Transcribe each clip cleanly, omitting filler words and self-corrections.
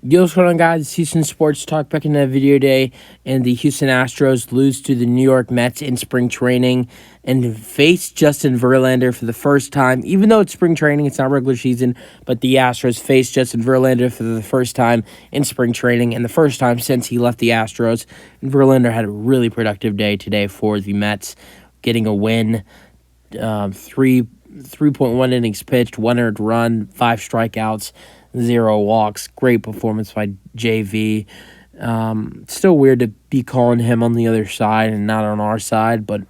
Yo, what's going on, guys? It's Houston Sports Talk back in that video day, and the Houston Astros lose to the New York Mets in spring training and face Justin Verlander for the first time. Even though it's spring training, it's not regular season, but the Astros face Justin Verlander for the first time in spring training and the first time since he left the Astros. And Verlander had a really productive day today for the Mets, getting a win, 3.1 innings pitched, 1 earned run, 5 strikeouts, 0 walks. Great performance by JV. Still weird to be calling him on the other side and not on our side, but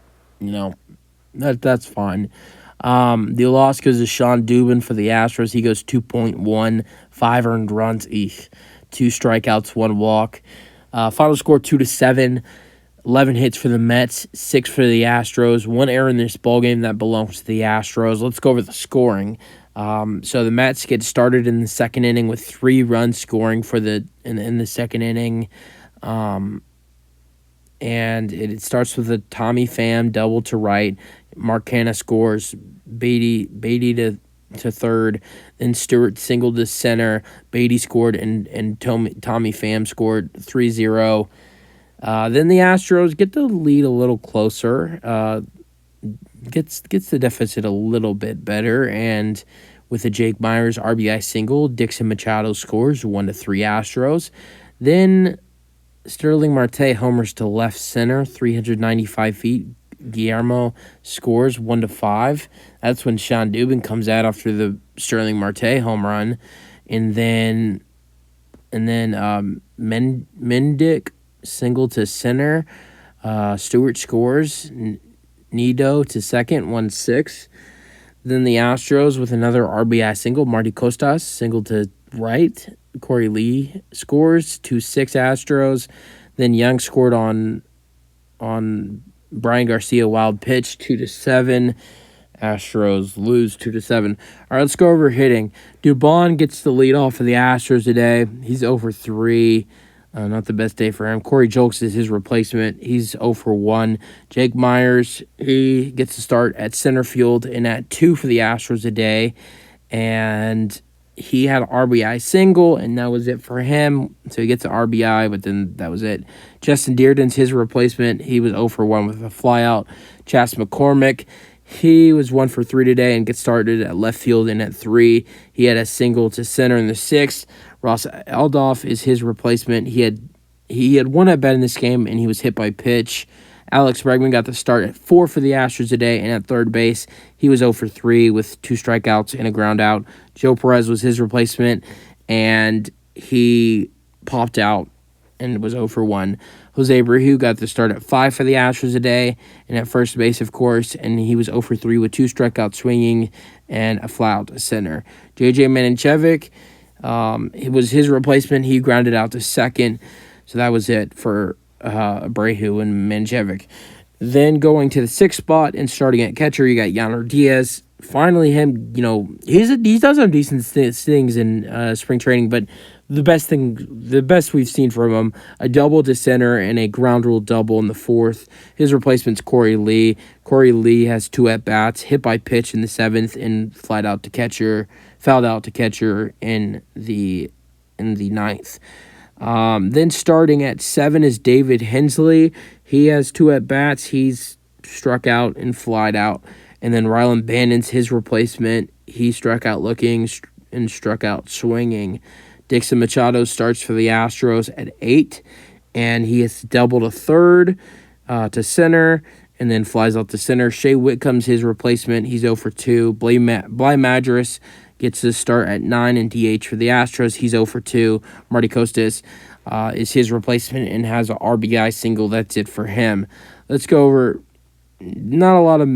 that's fine. The loss goes to Sean Dubin for the Astros. He goes 2.1, 5 earned runs, 2 strikeouts, 1 walk. Final score 2-7. 11 hits for the Mets, 6 for the Astros. 1 error in this ballgame that belongs to the Astros. Let's go over the scoring. So the Mets get started in the second inning with 3 runs scoring in the second inning. And it starts with a Tommy Pham double to right. Mark Canha scores. Beatty to third. Then Stewart singled to center. Beatty scored and Tommy Pham scored 3-0. Then the Astros get the lead a little closer. Gets the deficit a little bit better, and with a Jake Meyers RBI single, Dixon Machado scores 1-3 Astros. Then Sterling Marte homers to left center, 395 feet. Guillermo scores 1-5. That's when Sean Dubin comes out after the Sterling Marte home run, and then Mendick single to center. Stewart scores. Nido to second, 1-6. Then the Astros with another RBI single. Marty Costas single to right. Corey Lee scores, 2-6 Astros. Then Young scored on Brian Garcia wild pitch, 2-7. Astros lose 2-7. All right, let's go over hitting. Dubon gets the lead off for the Astros today. He's 0-3. Not the best day for him. Corey Julks is his replacement. He's 0-1. Jake Meyers, he gets to start at center field and at 2 for the Astros today. And he had an RBI single, and that was it for him. So he gets an RBI, but then that was it. Justin Dearden's his replacement. He was 0-1 with a flyout. Chas McCormick, he was 1-3 today and gets started at left field and at 3. He had a single to center in the 6th. Ross Aldoff is his replacement. He had 1 at bat in this game, and he was hit by pitch. Alex Bregman got the start at 4 for the Astros today, and at third base, he was 0-3 with 2 strikeouts and a ground out. Joe Perez was his replacement, and he popped out and was 0-1. Jose Abreu got the start at 5 for the Astros today, and at first base, of course, and he was 0-3 with 2 strikeouts swinging and a fly out to center. J.J. Mannenchevic, it was his replacement. He grounded out to second, so that was it for Abreu and Mannenchevic. Then going to the 6th spot and starting at catcher, you got Yainer Diaz. Finally, him, he does some decent things in spring training, but the best we've seen from him, a double to center and a ground rule double in the 4th. His replacement's Corey Lee. Corey Lee has 2 at-bats, hit by pitch in the 7th and fouled out to catcher in the 9th. Then starting at 7 is David Hensley. He has 2 at-bats. He's struck out and flied out. And then Rylan Bandon's his replacement. He struck out looking and struck out swinging. Dixon Machado starts for the Astros at 8, and he has double to third, to center, and then flies out to center. Shea Whitcomb's his replacement. He's 0-2. Bly Madras gets his start at 9 and DH for the Astros. He's 0-2. Marty Costas is his replacement and has an RBI single. That's it for him. Let's go over not a lot of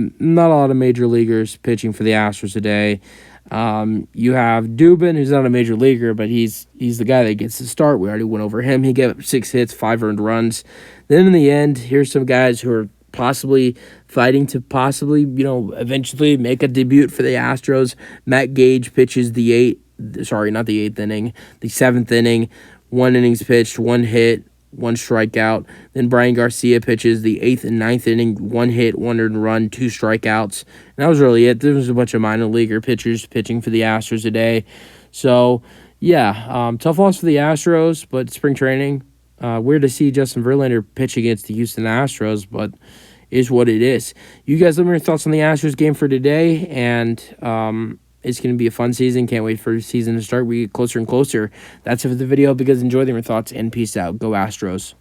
major leaguers pitching for the Astros today. You have Dubin, who's not a major leaguer, but he's the guy that gets the start. We already went over him. He gave up 6 hits, 5 earned runs. Then in the end, here's some guys who are possibly fighting to eventually make a debut for the Astros. Matt Gage pitches the 7th inning. 1 innings pitched, 1 hit, 1 strikeout. Then Brian Garcia pitches the 8th and 9th inning, 1 hit, 1 earned run, 2 strikeouts. And that was really it. There was a bunch of minor leaguer pitchers pitching for the Astros today. So Yeah, tough loss for the Astros, but spring training. Weird to see Justin Verlander pitch against the Houston Astros, but is what it is. You guys let me know your thoughts on the Astros game for today, and it's going to be a fun season. Can't wait for the season to start. We get closer and closer. That's it for the video. Because enjoy them, your thoughts, and peace out. Go Astros.